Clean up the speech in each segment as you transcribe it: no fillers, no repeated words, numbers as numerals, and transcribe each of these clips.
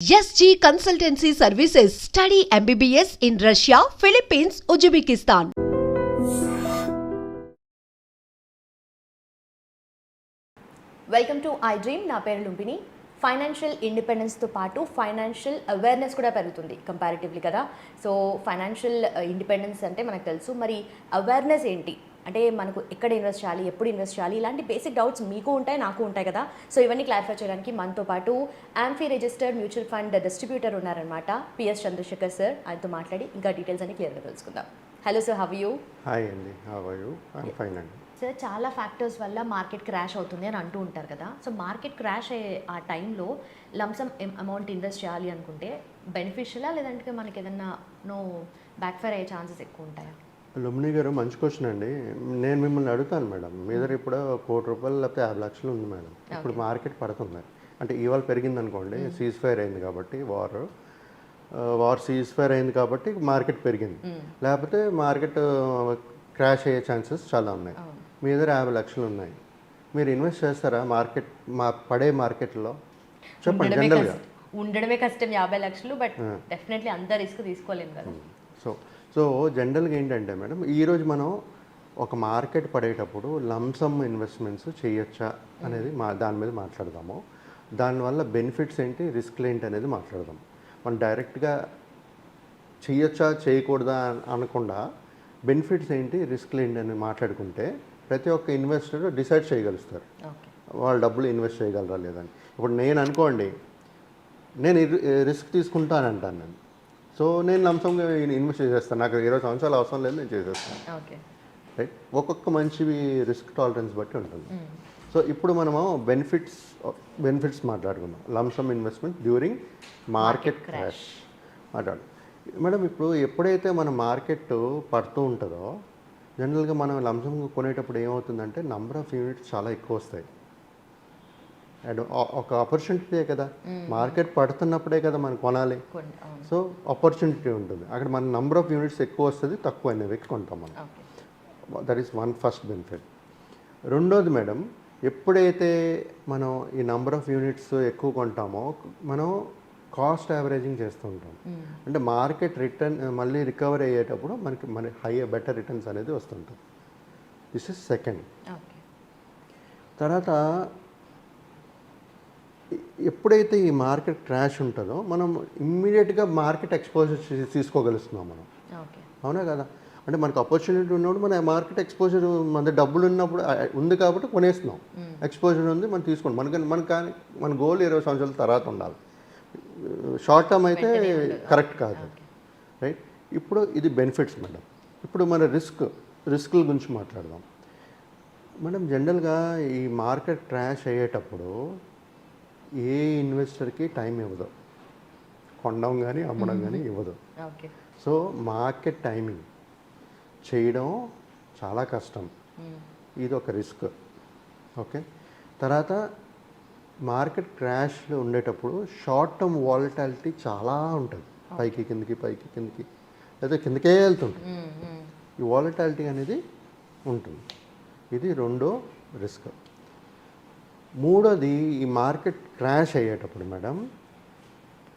SG Consultancy Services. Study MBBS in Russia, Philippines, Uzbekistan. Welcome to I dream. నా పేరు Lumbini. Financial ఇండిపెండెన్స్తో పాటు financial awareness కూడా పెరుగుతుంది comparatively కదా. సో ఫైనాన్షియల్ ఇండిపెండెన్స్ అంటే మనకు తెలుసు, మరి అవేర్నెస్ ఏంటి అంటే మనకు ఎక్కడ ఇన్వెస్ట్ చేయాలి, ఎప్పుడు ఇన్వెస్ట్ చేయాలి, ఇలాంటి బేసిక్ డౌట్స్ మీకు ఉంటాయి, నాకు ఉంటాయి కదా. సో ఇవన్నీ క్లారిఫై చేయడానికి మనతో పాటు AMFI registered mutual fund distributor ఉన్నారనమాట, పిఎస్ చంద్రశేఖర్ సార్. ఆయనతో మాట్లాడి ఇంకా డీటెయిల్స్ అన్ని క్లియర్గా తెలుసుకుందాం. Hello sir, how you? Hi అండి, how are you? I'm fine అండి. సార్, చాలా ఫ్యాక్టర్స్ వల్ల మార్కెట్ క్రాష్ అవుతుంది అని అంటూ ఉంటారు కదా. సో మార్కెట్ క్రాష్ అయ్యే ఆ టైంలో లంసమ్ అమౌంట్ ఇన్వెస్ట్ చేయాలి అనుకుంటే బెనిఫిషియలా, లేదంటే మనకి ఏదన్నా బ్యాక్ ఫైర్ అయ్యే ఛాన్సెస్ ఎక్కువ ఉంటాయా? లుంబిని గారు, మంచి క్వశ్చన్ అండి. నేను మిమ్మల్ని అడుగుతాను మేడం, మీ దగ్గర ఇప్పుడు ₹1 కోటి లేకపోతే 50 లక్షలు ఉంది మేడం. ఇప్పుడు మార్కెట్ పడుతుంది అంటే ఇవాళ పెరిగింది అనుకోండి, సీజ్ ఫైర్ అయింది కాబట్టి, వార్ సీజ్ ఫైర్ అయింది కాబట్టి మార్కెట్ పెరిగింది, లేకపోతే మార్కెట్ క్రాష్ అయ్యే ఛాన్సెస్ చాలా ఉన్నాయి. మీ దగ్గర 50 లక్షలు ఉన్నాయి, మీరు ఇన్వెస్ట్ చేస్తారా పడే మార్కెట్లో? చెప్పండి. జనరల్గా ఉండడమే కష్టం 50 లక్షలు, బట్ డెఫినెట్లీ అంత రిస్క్ తీసుకోలేము కదా. సో జనరల్గా ఏంటంటే మేడం, ఈరోజు మనం ఒక మార్కెట్ పడేటప్పుడు లంసమ్ ఇన్వెస్ట్మెంట్స్ చేయొచ్చా అనేది దాని మీద మాట్లాడదాము. దానివల్ల బెనిఫిట్స్ ఏంటి, రిస్క్లు ఏంటి అనేది మాట్లాడదాం. మనం డైరెక్ట్గా చేయొచ్చా చేయకూడదా అనకుండా బెనిఫిట్స్ ఏంటి, రిస్క్లు ఏంటి అని మాట్లాడుకుంటే ప్రతి ఒక్క ఇన్వెస్టర్ డిసైడ్ చేయగలుగుతారు వాళ్ళ డబ్బులు ఇన్వెస్ట్ చేయగలరా లేదని. ఇప్పుడు నేను అనుకోండి, నేను రిస్క్ తీసుకుంటానంటాను నేను. సో నేను లంసంగా ఇన్వెస్ట్ చేసేస్తాను, నాకు 20 సంవత్సరాలు అవసరం లేదు, నేను చేసేస్తాను. రైట్. ఒక్కొక్క మనిషి రిస్క్ టాలరెన్స్ బట్టి ఉంటుంది. సో ఇప్పుడు మనము బెనిఫిట్స్ మాట్లాడుకుందాం. Lump sum investment during market crash మాట్లాడు మేడం. ఇప్పుడు ఎప్పుడైతే మన మార్కెట్ పడుతూ ఉంటుందో, జనరల్గా మనం లంసమ్ కొనేటప్పుడు ఏమవుతుందంటే నంబర్ ఆఫ్ యూనిట్స్ చాలా ఎక్కువ వస్తాయి. అండ్ ఒక ఆపర్చునిటీ కదా, మార్కెట్ పడుతున్నప్పుడే కదా మనం కొనాలి. సో ఆపర్చునిటీ ఉంటుంది అక్కడ, మన నంబర్ ఆఫ్ యూనిట్స్ ఎక్కువ వస్తుంది, తక్కువ అనేవి కొంటాం మనం. That is first benefit. రెండోది మేడం, ఎప్పుడైతే మనం ఈ నంబర్ ఆఫ్ యూనిట్స్ ఎక్కువ కొంటామో మనం కాస్ట్ యావరేజింగ్ చేస్తూ ఉంటాం. అంటే మార్కెట్ రిటర్న్ మళ్ళీ రికవర్ అయ్యేటప్పుడు మన బెటర్ రిటర్న్స్ అనేది వస్తుంటుంది. This is second. తర్వాత ఎప్పుడైతే ఈ మార్కెట్ క్రాష్ ఉంటుందో మనం ఇమ్మీడియట్గా మార్కెట్ ఎక్స్పోజర్ తీసుకోగలుగుతున్నాం మనం. అవునా కదా? అంటే మనకు ఆపర్చునిటీ ఉన్నప్పుడు మన మార్కెట్ ఎక్స్పోజర్, మన డబ్బులు ఉన్నప్పుడు ఉంది కాబట్టి కొనేస్తున్నాం. ఎక్స్పోజర్ ఉంది, మనం తీసుకుంటాం. కానీ మన గోల్ 20 సంవత్సరాల తర్వాత ఉండాలి. షార్ట్ టర్మ్ అయితే కరెక్ట్ కాదు. రైట్. ఇప్పుడు ఇది బెనిఫిట్స్ మేడం. ఇప్పుడు మన రిస్క్ల గురించి మాట్లాడదాం మేడం. జనరల్గా ఈ మార్కెట్ క్రాష్ అయ్యేటప్పుడు ఏ ఇన్వెస్టర్కి టైం ఇవ్వదు, కొనడం కానీ అమ్మడం కానీ ఇవ్వదు. సో మార్కెట్ టైమింగ్ చేయడం చాలా కష్టం, ఇది ఒక రిస్క్. ఓకే. తర్వాత మార్కెట్ క్రాష్లో ఉండేటప్పుడు షార్ట్ టర్మ్ వాలటాలిటీ చాలా ఉంటుంది, పైకి కిందకి పైకి కిందకి, లేదా కిందకే వెళ్తుంటుంది. ఈ వాలటాలిటీ అనేది ఉంటుంది. ఇది రెండో రిస్క్. మూడోది, ఈ మార్కెట్ క్రాష్ అయ్యేటప్పుడు మేడం,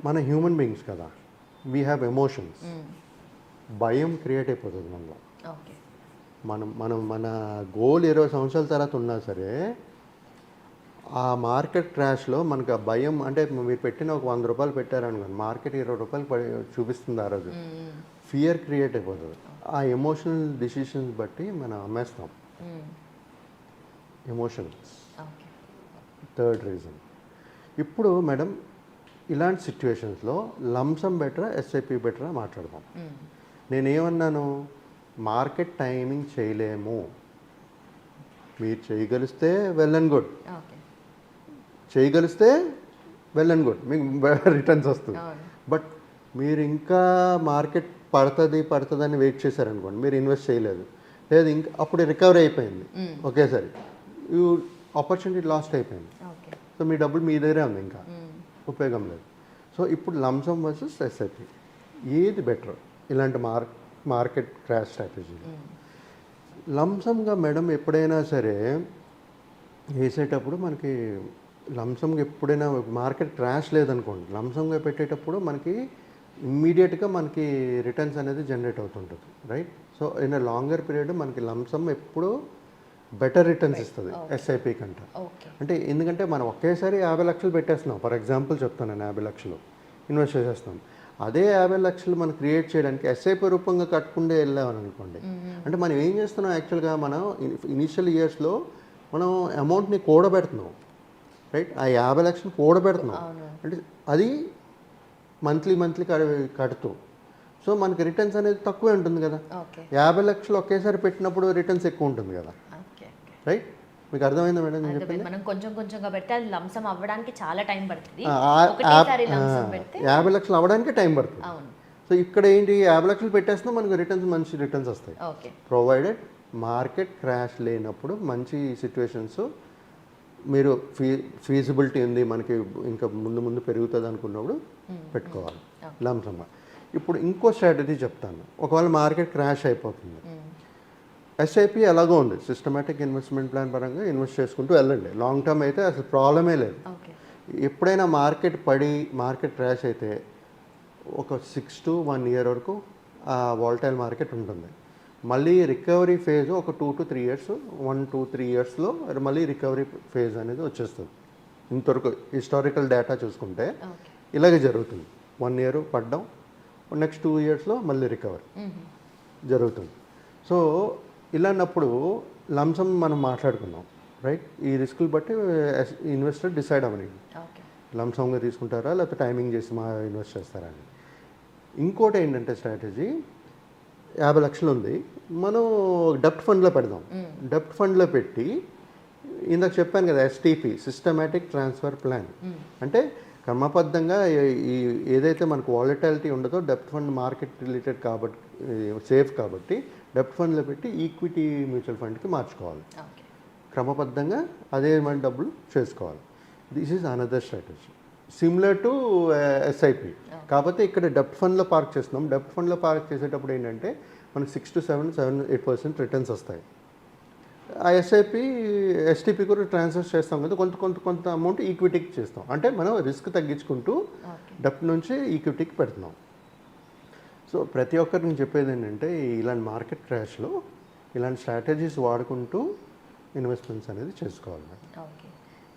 మన హ్యూమన్ బీయింగ్స్ కదా, వీ హ్యావ్ ఎమోషన్స్. భయం క్రియేట్ అయిపోతుంది మనలో. మన గోల్ 20 సంవత్సరాల తర్వాత ఉన్నా సరే, ఆ మార్కెట్ క్రాష్లో మనకు ఆ భయం, అంటే మీరు పెట్టిన ఒక ₹100 పెట్టారనుకోండి, మార్కెట్ ₹20 చూపిస్తుంది ఆ రోజు, ఫియర్ క్రియేట్ అయిపోతుంది. ఆ ఎమోషనల్ డిసిషన్స్ బట్టి మనం అమ్మేస్తాం. Emotions third reason. ఇప్పుడు మేడం, ఇలాంటి సిచ్యువేషన్స్లో లంసమ్ బెటరా, ఎస్ఐపి బెటరా మాట్లాడదాం. నేనేమన్నాను, మార్కెట్ టైమింగ్ చేయలేము, మీరు చేయగలిస్తే వెల్ అండ్ గుడ్, చేయగలిస్తే వెల్ అండ్ గుడ్, మీకు రిటర్న్స్ వస్తుంది. బట్ మీరు ఇంకా మార్కెట్ పడుతుందని వెయిట్ చేశారనుకోండి, మీరు ఇన్వెస్ట్ చేయలేదు, లేదు ఇంకా అప్పుడు రికవరీ అయిపోయింది ఒకేసారి, ఆపర్చునిటీ లాస్ట్ అయిపోయింది. సో మీ డబ్బులు మీ దగ్గరే ఉంది, ఇంకా ఉపయోగం లేదు. సో ఇప్పుడు లంసమ్ వర్సెస్ ఎస్ఐపి ఏది బెటర్ ఇలాంటి మార్కెట్ క్రాష్ స్ట్రాటజీ? లంసమ్గా మేడం ఎప్పుడైనా సరే వేసేటప్పుడు మనకి లంసంగా ఎప్పుడైనా మార్కెట్ క్రాష్ లేదనుకోండి, లంసంగా పెట్టేటప్పుడు మనకి ఇమ్మీడియట్గా మనకి రిటర్న్స్ అనేది జనరేట్ అవుతుంటుంది, right? So in a longer period మనకి లంసమ్ ఎప్పుడూ బెటర్ రిటర్న్స్ ఇస్తుంది ఎస్ఐపి కంటే. ఓకే. అంటే ఎందుకంటే మనం ఒకేసారి 50 లక్షలు పెట్టేస్తున్నాం, ఫర్ ఎగ్జాంపుల్ చెప్తాను, నేను 50 లక్షలు ఇన్వెస్ట్ చేసేస్తున్నాం. అదే 50 లక్షలు మనం క్రియేట్ చేయడానికి ఎస్ఐపి రూపంగా కట్టుకుంటే వెళ్ళామని అనుకోండి, అంటే మనం ఏం చేస్తున్నాం యాక్చువల్గా, మనం ఇనిషియల్ ఇయర్స్లో మనం అమౌంట్ని కూడబెడుతున్నాం, రైట్? ఆ 50 లక్షలు కూడబెడుతున్నాం, అంటే అది మంత్లీ కడుతూ, సో మనకి రిటర్న్స్ అనేది తక్కువే ఉంటుంది కదా. 50 లక్షలు ఒకేసారి పెట్టినప్పుడు రిటర్న్స్ ఎక్కువ ఉంటుంది కదా, రైట్? మీకు అర్థమైందా మేడం నేను చెప్పింది? మనం కొంచెంగా పెడితే అది లంసం అవ్వడానికి చాలా టైం పడుతుంది. 50 లక్షలు అవ్వడానికి టైం పడుతుంది. సో ఇక్కడ ఏంటి, 50 లక్షలు పెట్టేస్తున్నా మనకు మంచి రిటర్న్స్ వస్తాయి, ప్రొవైడెడ్ మార్కెట్ క్రాష్ లేనప్పుడు. మంచి సిచ్యువేషన్స్ మీరు ఫీజిబిలిటీ ఉంది మనకి, ఇంకా ముందు పెరుగుతుంది అనుకున్నప్పుడు పెట్టుకోవాలి లంసమ్గా. ఇప్పుడు ఇంకో స్ట్రాటజీ చెప్తాను. ఒకవేళ మార్కెట్ క్రాష్ అయిపోతుంది, ఎస్ఐపి ఎలాగో ఉంది, సిస్టమేటిక్ ఇన్వెస్ట్మెంట్ ప్లాన్ పరంగా ఇన్వెస్ట్ చేసుకుంటూ వెళ్ళండి. లాంగ్ టర్మ్ అయితే అసలు ప్రాబ్లమే లేదు. ఎప్పుడైనా మార్కెట్ క్రాష్ అయితే ఒక 6 to 1 year వరకు ఆ వాలటైల్ మార్కెట్ ఉంటుంది. మళ్ళీ రికవరీ ఫేజ్ ఒక 2 to 3 years, 1 to 3 yearsలో మళ్ళీ రికవరీ ఫేజ్ అనేది వచ్చేస్తుంది. ఇంతవరకు హిస్టారికల్ డేటా చూసుకుంటే ఇలాగే జరుగుతుంది. 1 year పడ్డం, నెక్స్ట్ 2 yearsలో మళ్ళీ రికవరీ జరుగుతుంది. సో ఇలాన్నప్పుడు లంసమ్ మనం మాట్లాడుకున్నాం, రైట్? ఈ రిస్కులు బట్టి ఇన్వెస్టర్ డిసైడ్ అవ్వని లంసమ్గా తీసుకుంటారా లేకపోతే టైమింగ్ చేసి ఇన్వెస్ట్ చేస్తారా అని. ఇంకోటి ఏంటంటే స్ట్రాటజీ, 50 లక్షలు ఉంది, మనం డెప్ట్ ఫండ్లో పెడదాం. డెప్ట్ ఫండ్లో పెట్టి, ఇందాక చెప్పాను కదా, ఎస్టీపీ, సిస్టమేటిక్ ట్రాన్స్ఫర్ ప్లాన్, అంటే క్రమబద్ధంగా ఏదైతే మనకు వాలటాలిటీ ఉండదో, డెప్ట్ ఫండ్ మార్కెట్ రిలేటెడ్ కాబట్టి సేఫ్ కాబట్టి డెప్ట్ ఫండ్లో పెట్టి ఈక్విటీ మ్యూచువల్ ఫండ్కి మార్చుకోవాలి. క్రమబద్ధంగా అదే మన డబ్బులు చేసుకోవాలి. This is another strategy similar to SIP. కాకపోతే ఇక్కడ డెప్ట్ ఫండ్లో పార్క్ చేస్తున్నాం. డెప్ట్ ఫండ్లో పార్క్ చేసేటప్పుడు ఏంటంటే మనకు 6 to 7-8% రిటర్న్స్ వస్తాయి. ఆ ఎస్టీపీ కూడా ట్రాన్స్ఫర్ చేస్తాం కదా, కొంత అమౌంట్ ఈక్విటీకి చేస్తాం, అంటే మనం రిస్క్ తగ్గించుకుంటూ డెప్ట్ నుంచి ఈక్విటీకి పెడుతున్నాం. సో ప్రతి ఒక్కరు నేను చెప్పేది ఏంటంటే, ఇలాంటి మార్కెట్ క్రాష్లో ఇలాంటి స్ట్రాటజీస్ వాడుకుంటూ ఇన్వెస్ట్మెంట్స్ అనేది చేసుకోవాలి. Okay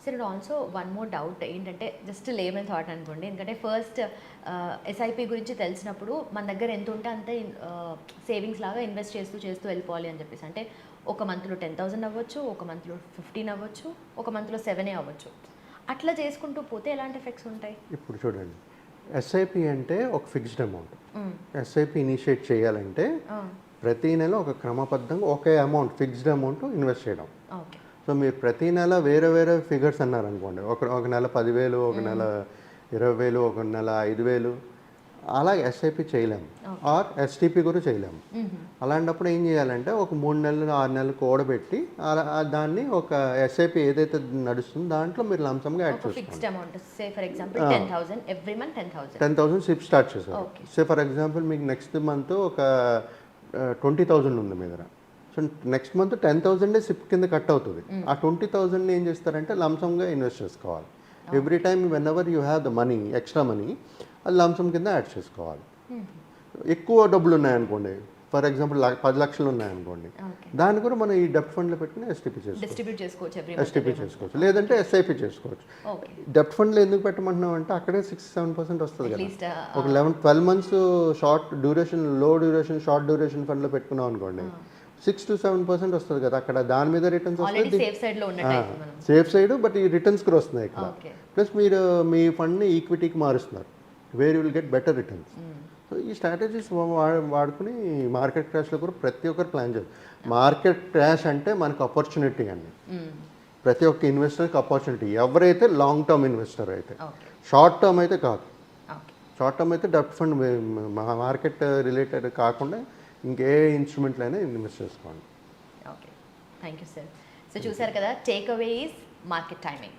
sir, also one more doubt ఏంటంటే, జస్ట్ లేమన్ థాట్ అనుకోండి, ఎందుకంటే ఫస్ట్ ఎస్ఐపి గురించి తెలిసినప్పుడు మన దగ్గర ఎంత ఉంటే అంతే సేవింగ్స్ లాగా ఇన్వెస్ట్ చేస్తూ వెళ్ళిపోవాలి అని చెప్పేసి. అంటే ఒక మంత్లో 10,000 అవ్వచ్చు, ఒక మంత్లో 15 అవ్వచ్చు, ఒక మంత్లో 7 అవ్వచ్చు. అట్లా చేసుకుంటూ పోతే ఎలాంటి ఎఫెక్ట్స్ ఉంటాయి? ఇప్పుడు చూడండి, ఎస్ఐపి అంటే ఒక ఫిక్స్డ్ అమౌంట్. ఎస్ఐపి ఇనిషియేట్ చేయాలంటే ప్రతి నెల ఒక క్రమబద్ధంగా ఒకే అమౌంట్, ఫిక్స్డ్ అమౌంట్ ఇన్వెస్ట్ చేయడం. సో మీరు ప్రతి నెల వేరే ఫిగర్స్ అన్నారనుకోండి, ఒక నెల 10,000, ఒక నెల 20,000, ఒక నెల 5,000, అలా ఎస్ఐపి చేయలేము, ఆర్ ఎస్టీపీ కూడా చేయలేము. అలాంటప్పుడు ఏం చేయాలంటే ఒక 3 నెలలు 6 నెలలు కూడబెట్టి దాన్ని ఒక ఎస్ఐపి ఏదైతే నడుస్తుందో దాంట్లో మీరు లంసంగా యాడ్ చేసుకోండి. 10,000 సిప్ స్టార్ట్ చేశారు. సే ఫర్ ఎగ్జాంపుల్ మీకు నెక్స్ట్ మంత్ ఒక 20,000 ఉంది మీ దగ్గర. సో నెక్స్ట్ మంత్ 10,000 సిప్ కింద కట్ అవుతుంది. ఆ 20,000 ఏం చేస్తారంటే లంసంగా ఇన్వెస్ట్ చేసుకోవాలి. Every time when ever you have the money, extra money, అది లంసమ్ కింద యాడ్ చేసుకోవాలి. ఎక్కువ డబ్బులు ఉన్నాయనుకోండి, ఫర్ ఎగ్జాంపుల్ 10 లక్షలు ఉన్నాయనుకోండి, దాన్ని కూడా మనం ఈ డెప్ట్ ఫండ్లో పెట్టుకుని ఎస్టీపీ చేసుకోవచ్చు, లేదంటే ఎస్ఐపి చేసుకోవచ్చు. డెప్ట్ ఫండ్లో ఎందుకు పెట్టమంటున్నాం అంటే అక్కడే 6-7% వస్తుంది కదా. ఒక 11-12 months షార్ట్ డ్యూరేషన్, లో డ్యూరేషన్, షార్ట్ డ్యూరేషన్ ఫండ్లో పెట్టుకున్నాం అనుకోండి, 6 to 7% వస్తుంది కదా. అక్కడ దాని మీద రిటర్న్స్ వస్తుంది, సేఫ్ సైడ్, బట్ ఈ రిటర్న్స్ కూడా వస్తున్నాయి ఇక్కడ. ప్లస్ మీరు మీ ఫండ్ని ఈక్విటీకి మారుస్తున్నారు, where will get better returns. So ఈ స్ట్రాటజీస్ వాడుకుని మార్కెట్ క్రాష్లో కూడా ప్రతి ఒక్కరు ప్లాన్ చేయాలి. మార్కెట్ క్రాష్ అంటే మనకు ఆపర్చునిటీ అండి, ప్రతి ఒక్క ఇన్వెస్టర్కి ఆపర్చునిటీ. ఎవరైతే లాంగ్ టర్మ్ ఇన్వెస్టర్ అయితే, షార్ట్ టర్మ్ అయితే కాదు. షార్ట్ టర్మ్ అయితే డెప్ట్ ఫండ్ మార్కెట్ రిలేటెడ్ కాకుండా ఇంకే ఇన్స్ట్రుమెంట్లో అయినా ఇన్వెస్ట్ చేసుకోండి. Okay, thank you sir. So చూసారు కదా, take away is market timing.